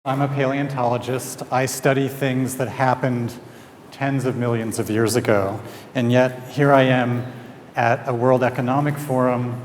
I'm a paleontologist. I study things that happened tens of millions of years ago. And yet, here I am at a World Economic Forum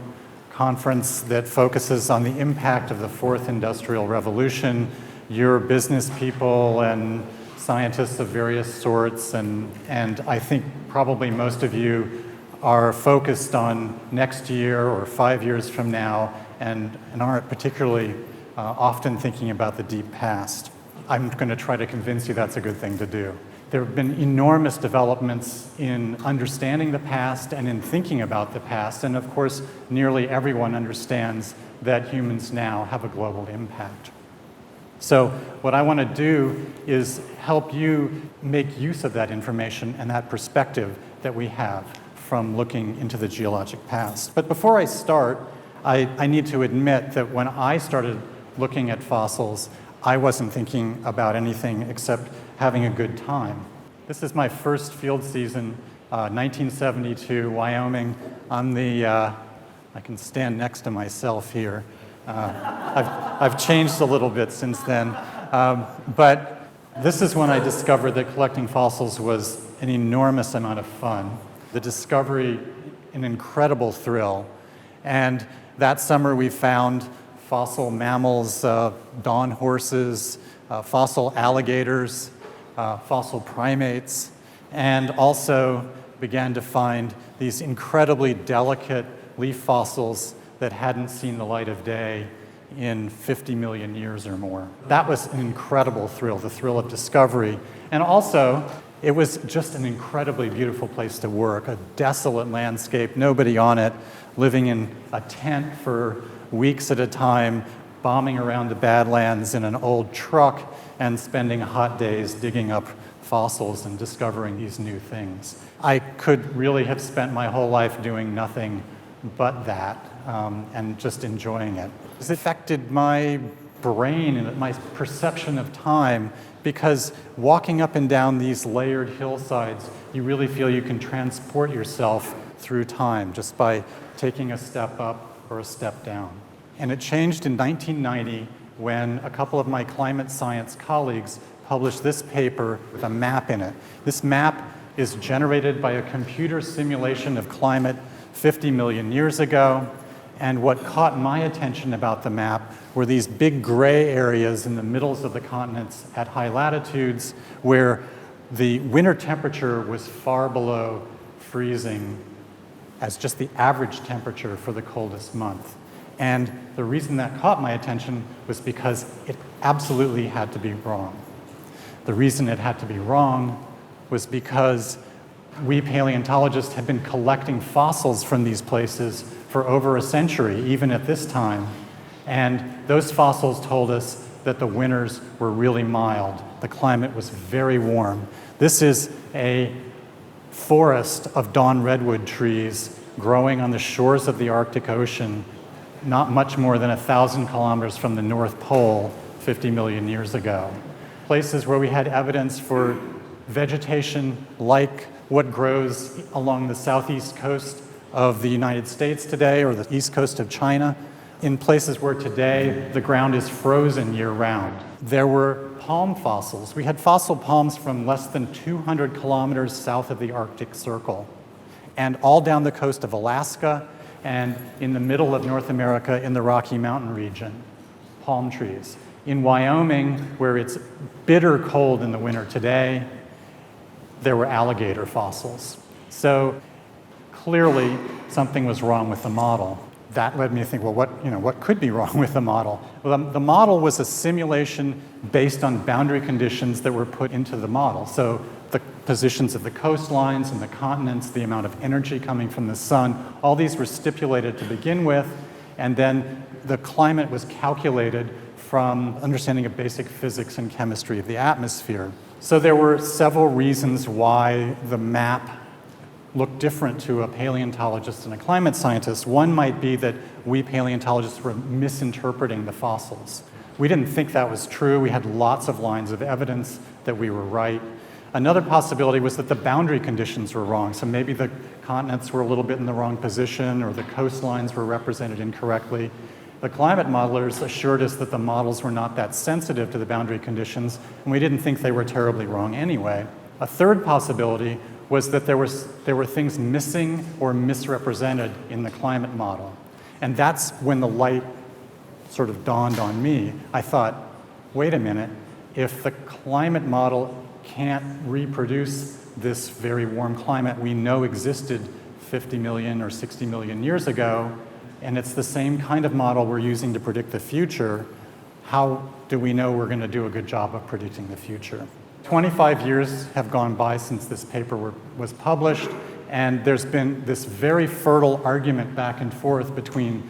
conference that focuses on the impact of the Fourth Industrial Revolution. You're business people and scientists of various sorts, and I think probably most of you are focused on next year or 5 years from now and aren't particularly often thinking about the deep past. I'm going to try to convince you that's a good thing to do. There have been enormous developments in understanding the past and in thinking about the past, and of course, nearly everyone understands that humans now have a global impact. So what I want to do is help you make use of that information and that perspective that we have from looking into the geologic past. But before I start, I need to admit that when I started looking at fossils, I wasn't thinking about anything except having a good time. This is my first field season, 1972, Wyoming. I'm I can stand next to myself here. I've changed a little bit since then. But this is when I discovered that collecting fossils was an enormous amount of fun. The discovery, an incredible thrill. And that summer we found fossil mammals, dawn horses, fossil alligators, fossil primates, and also began to find these incredibly delicate leaf fossils that hadn't seen the light of day in 50 million years or more. That was an incredible thrill, the thrill of discovery. And also, it was just an incredibly beautiful place to work, a desolate landscape, nobody on it, living in a tent for weeks at a time, bombing around the Badlands in an old truck and spending hot days digging up fossils and discovering these new things. I could really have spent my whole life doing nothing but that and just enjoying it. It affected my brain and my perception of time because walking up and down these layered hillsides, you really feel you can transport yourself through time just by taking a step up or a step down. And it changed in 1990 when a couple of my climate science colleagues published this paper with a map in it. This map is generated by a computer simulation of climate 50 million years ago. And what caught my attention about the map were these big gray areas in the middles of the continents at high latitudes where the winter temperature was far below freezing as just the average temperature for the coldest month. And the reason that caught my attention was because it absolutely had to be wrong. The reason it had to be wrong was because we paleontologists had been collecting fossils from these places for over a century, even at this time. And those fossils told us that the winters were really mild. The climate was very warm. This is a forest of dawn redwood trees growing on the shores of the Arctic Ocean, not much more than 1,000 kilometers from the North Pole 50 million years ago. Places where we had evidence for vegetation like what grows along the southeast coast of the United States today or the east coast of China, in places where today the ground is frozen year-round. There were palm fossils. We had fossil palms from less than 200 kilometers south of the Arctic Circle, and all down the coast of Alaska and in the middle of North America in the Rocky Mountain region, palm trees. In Wyoming, where it's bitter cold in the winter today, there were alligator fossils. So clearly something was wrong with the model. That led me to think, well, what could be wrong with the model? Well, the model was a simulation based on boundary conditions that were put into the model. So the positions of the coastlines and the continents, the amount of energy coming from the sun, all these were stipulated to begin with, and then the climate was calculated from understanding of basic physics and chemistry of the atmosphere. So there were several reasons why the map looked different to a paleontologist and a climate scientist. One might be that we paleontologists were misinterpreting the fossils. We didn't think that was true. We had lots of lines of evidence that we were right. Another possibility was that the boundary conditions were wrong. So maybe the continents were a little bit in the wrong position or the coastlines were represented incorrectly. The climate modelers assured us that the models were not that sensitive to the boundary conditions, and we didn't think they were terribly wrong anyway. A third possibility was that there were things missing or misrepresented in the climate model. And that's when the light sort of dawned on me. I thought, wait a minute, if the climate model can't reproduce this very warm climate we know existed 50 million or 60 million years ago, and it's the same kind of model we're using to predict the future, how do we know we're going to do a good job of predicting the future? 25 years have gone by since this paper was published, and there's been this very fertile argument back and forth between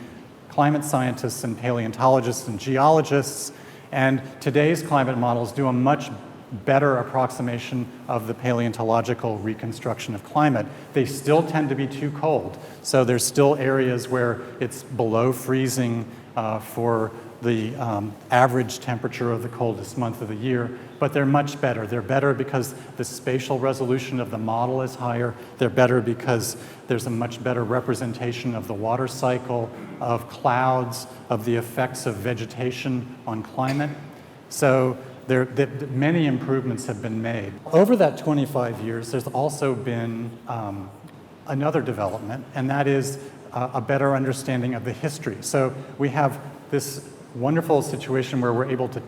climate scientists and paleontologists and geologists, and today's climate models do a much better approximation of the paleontological reconstruction of climate. They still tend to be too cold, so there's still areas where it's below freezing for the average temperature of the coldest month of the year, but they're much better. They're better because the spatial resolution of the model is higher. They're better because there's a much better representation of the water cycle, of clouds, of the effects of vegetation on climate. So many improvements have been made. Over that 25 years, there's also been another development, and that is a better understanding of the history. So we have this wonderful situation where we're able to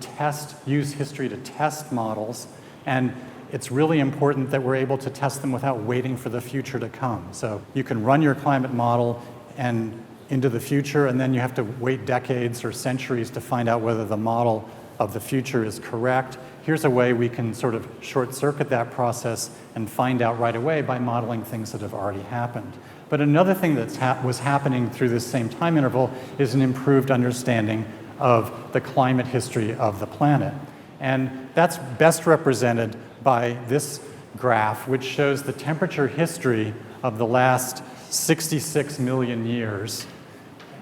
use history to test models, and it's really important that we're able to test them without waiting for the future to come. So you can run your climate model and into the future, and then you have to wait decades or centuries to find out whether the model of the future is correct. Here's a way we can sort of short-circuit that process and find out right away by modeling things that have already happened. But another thing that was happening through this same time interval is an improved understanding of the climate history of the planet. And that's best represented by this graph, which shows the temperature history of the last 66 million years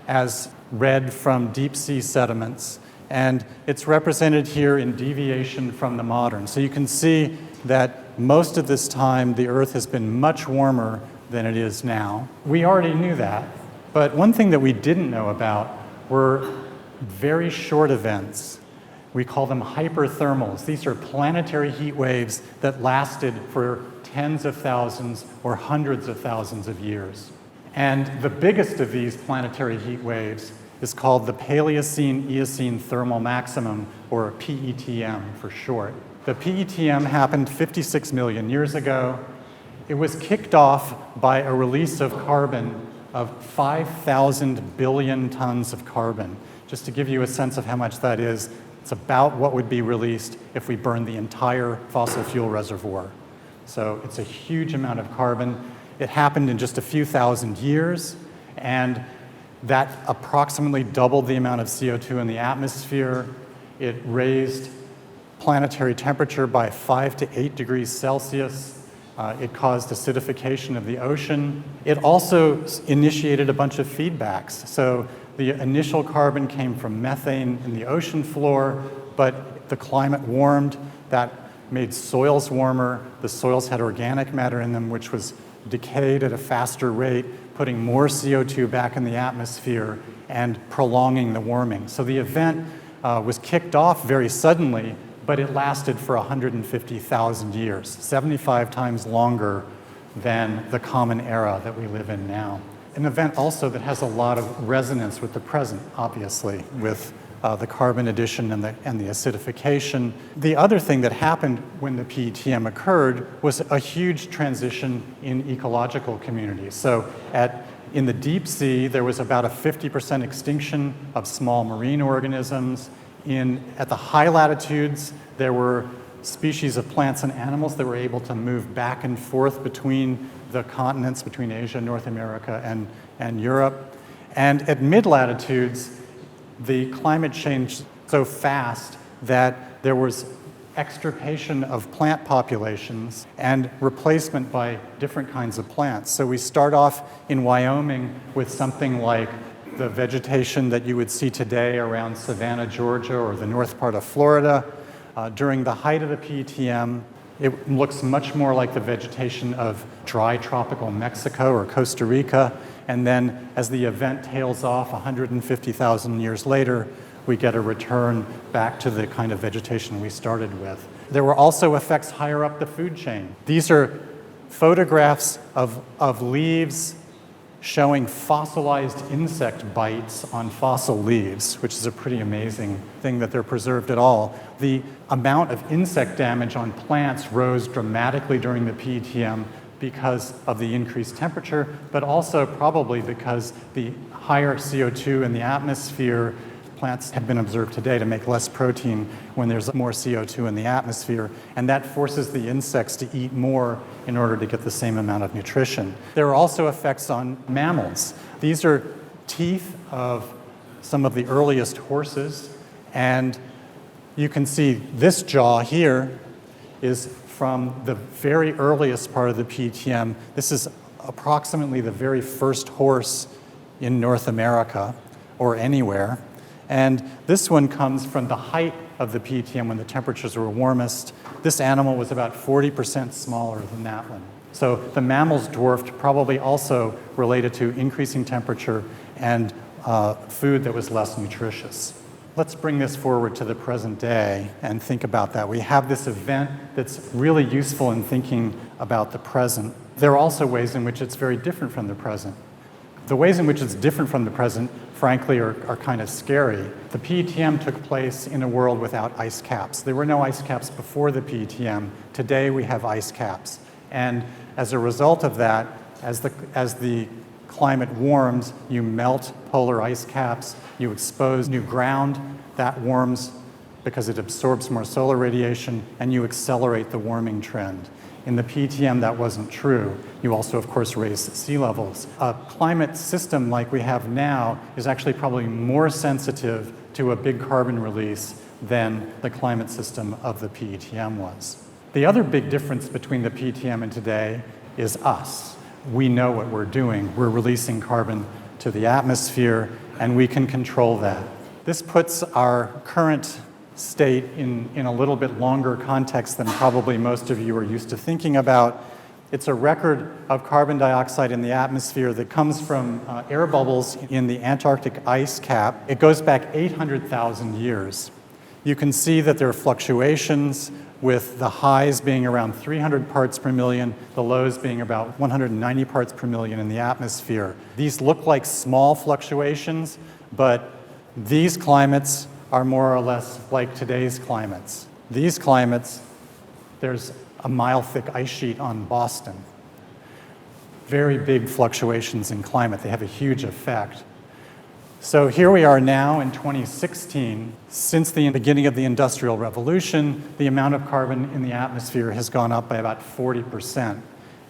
as read from deep sea sediments. And it's represented here in deviation from the modern. So you can see that most of this time the Earth has been much warmer than it is now. We already knew that, but one thing that we didn't know about were very short events. We call them hyperthermals. These are planetary heat waves that lasted for tens of thousands or hundreds of thousands of years. And the biggest of these planetary heat waves is called the Paleocene-Eocene thermal maximum, or PETM for short. The PETM happened 56 million years ago. It was kicked off by a release of carbon of 5,000 billion tons of carbon. Just to give you a sense of how much that is, it's about what would be released if we burned the entire fossil fuel reservoir. So it's a huge amount of carbon. It happened in just a few thousand years, and that approximately doubled the amount of CO2 in the atmosphere. It raised planetary temperature by 5 to 8 degrees Celsius. It caused acidification of the ocean. It also initiated a bunch of feedbacks. So the initial carbon came from methane in the ocean floor, but the climate warmed. That made soils warmer. The soils had organic matter in them, which was decayed at a faster rate, putting more CO2 back in the atmosphere and prolonging the warming. So the event was kicked off very suddenly, but it lasted for 150,000 years, 75 times longer than the common era that we live in now. An event also that has a lot of resonance with the present, obviously, with the carbon addition and the acidification. The other thing that happened when the PETM occurred was a huge transition in ecological communities. So in the deep sea, there was about a 50% extinction of small marine organisms. At the high latitudes, there were species of plants and animals that were able to move back and forth between the continents, between Asia, North America, and Europe. And at mid-latitudes, the climate changed so fast that there was extirpation of plant populations and replacement by different kinds of plants. So we start off in Wyoming with something like the vegetation that you would see today around Savannah, Georgia, or the north part of Florida. During the height of the PETM, It looks much more like the vegetation of dry tropical Mexico or Costa Rica. And then as the event tails off 150,000 years later, we get a return back to the kind of vegetation we started with. There were also effects higher up the food chain. These are photographs of leaves showing fossilized insect bites on fossil leaves, which is a pretty amazing thing that they're preserved at all. The amount of insect damage on plants rose dramatically during the PETM because of the increased temperature, but also probably because the higher CO2 in the atmosphere. Plants have been observed today to make less protein when there's more CO2 in the atmosphere, and that forces the insects to eat more in order to get the same amount of nutrition. There are also effects on mammals. These are teeth of some of the earliest horses, and you can see this jaw here is from the very earliest part of the PETM. This is approximately the very first horse in North America or anywhere. And this one comes from the height of the PETM when the temperatures were warmest. This animal was about 40% smaller than that one. So the mammals dwarfed, probably also related to increasing temperature and food that was less nutritious. Let's bring this forward to the present day and think about that. We have this event that's really useful in thinking about the present. There are also ways in which it's very different from the present. The ways in which it's different from the present, frankly, are kind of scary. The PETM took place in a world without ice caps. There were no ice caps before the PETM. Today we have ice caps. And as a result of that, as the climate warms, you melt polar ice caps, you expose new ground, that warms because it absorbs more solar radiation, and you accelerate the warming trend. In the PETM, that wasn't true. You also, of course, raise sea levels. A climate system like we have now is actually probably more sensitive to a big carbon release than the climate system of the PETM was. The other big difference between the PETM and today is us. We know what we're doing. We're releasing carbon to the atmosphere, and we can control that. This puts our current state in a little bit longer context than probably most of you are used to thinking about. It's a record of carbon dioxide in the atmosphere that comes from air bubbles in the Antarctic ice cap. It goes back 800,000 years. You can see that there are fluctuations, with the highs being around 300 parts per million, the lows being about 190 parts per million in the atmosphere. These look like small fluctuations, but these climates are more or less like today's climates. These climates, there's a mile-thick ice sheet on Boston. Very big fluctuations in climate. They have a huge effect. So here we are now in 2016. Since the beginning of the Industrial Revolution, the amount of carbon in the atmosphere has gone up by about 40%.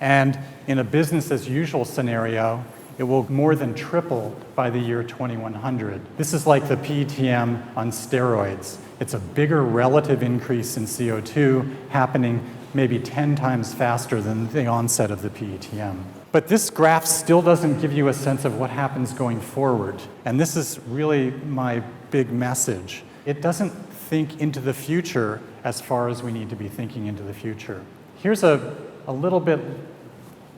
And in a business as usual scenario, it will more than triple by the year 2100. This is like the PETM on steroids. It's a bigger relative increase in CO2 happening maybe 10 times faster than the onset of the PETM. But this graph still doesn't give you a sense of what happens going forward. And this is really my big message. It doesn't think into the future as far as we need to be thinking into the future. Here's a little bit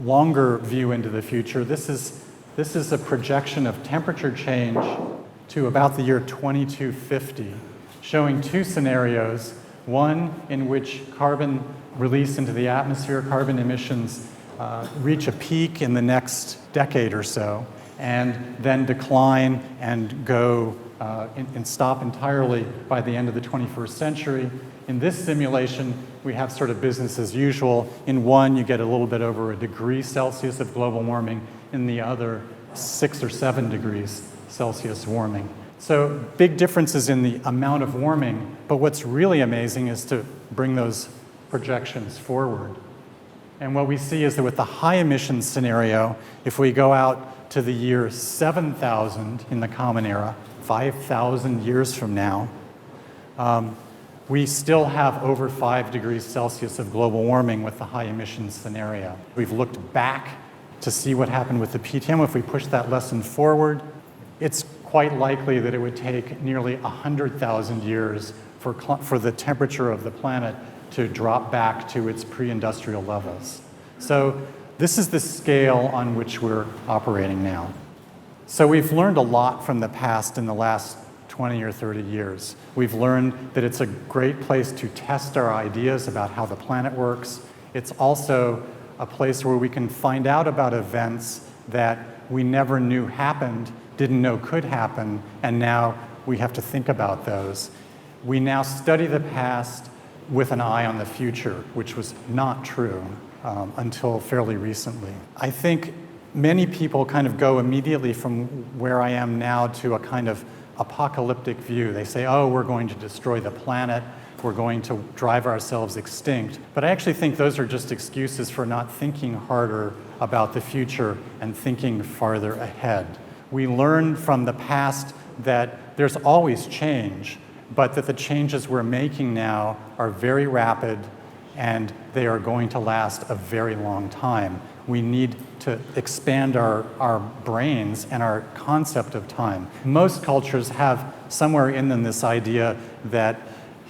longer view into the future. This is a projection of temperature change to about the year 2250, showing two scenarios, one in which carbon release into the atmosphere, carbon emissions reach a peak in the next decade or so, and then decline and go and stop entirely by the end of the 21st century. In this simulation, we have sort of business as usual. In one, you get a little bit over 1 degree Celsius of global warming. In the other, 6 or 7 degrees Celsius warming. So big differences in the amount of warming, but what's really amazing is to bring those projections forward. And what we see is that with the high emissions scenario, if we go out to the year 7000 in the Common Era, 5,000 years from now, we still have over 5 degrees Celsius of global warming with the high emissions scenario. We've looked back to see what happened with the PETM. If we push that lesson forward, it's quite likely that it would take nearly 100,000 years for the temperature of the planet to drop back to its pre-industrial levels. So this is the scale on which we're operating now. So we've learned a lot from the past in the last 20 or 30 years. We've learned that it's a great place to test our ideas about how the planet works. It's also a place where we can find out about events that we never knew happened, didn't know could happen, and now we have to think about those. We now study the past with an eye on the future, which was not true until fairly recently. I think many people kind of go immediately from where I am now to a kind of apocalyptic view. They say, oh, we're going to destroy the planet, we're going to drive ourselves extinct. But I actually think those are just excuses for not thinking harder about the future and thinking farther ahead. We learn from the past that there's always change, but that the changes we're making now are very rapid and they are going to last a very long time. We need to expand our brains and our concept of time. Most cultures have somewhere in them this idea that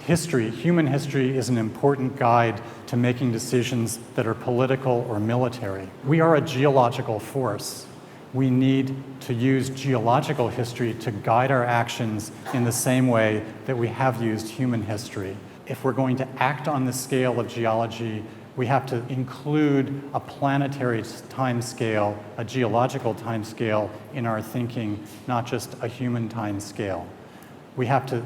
history, human history, is an important guide to making decisions that are political or military. We are a geological force. We need to use geological history to guide our actions in the same way that we have used human history. If we're going to act on the scale of geology, we have to include a planetary time scale, a geological time scale in our thinking, not just a human time scale. We have to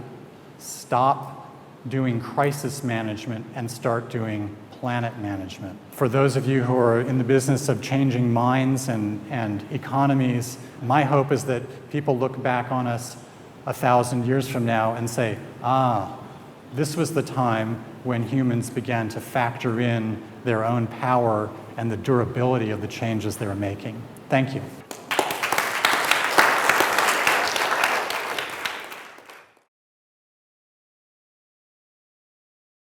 stop doing crisis management and start doing planet management. For those of you who are in the business of changing minds and economies, my hope is that people look back on us 1,000 years from now and say, this was the time when humans began to factor in their own power and the durability of the changes they were making. Thank you.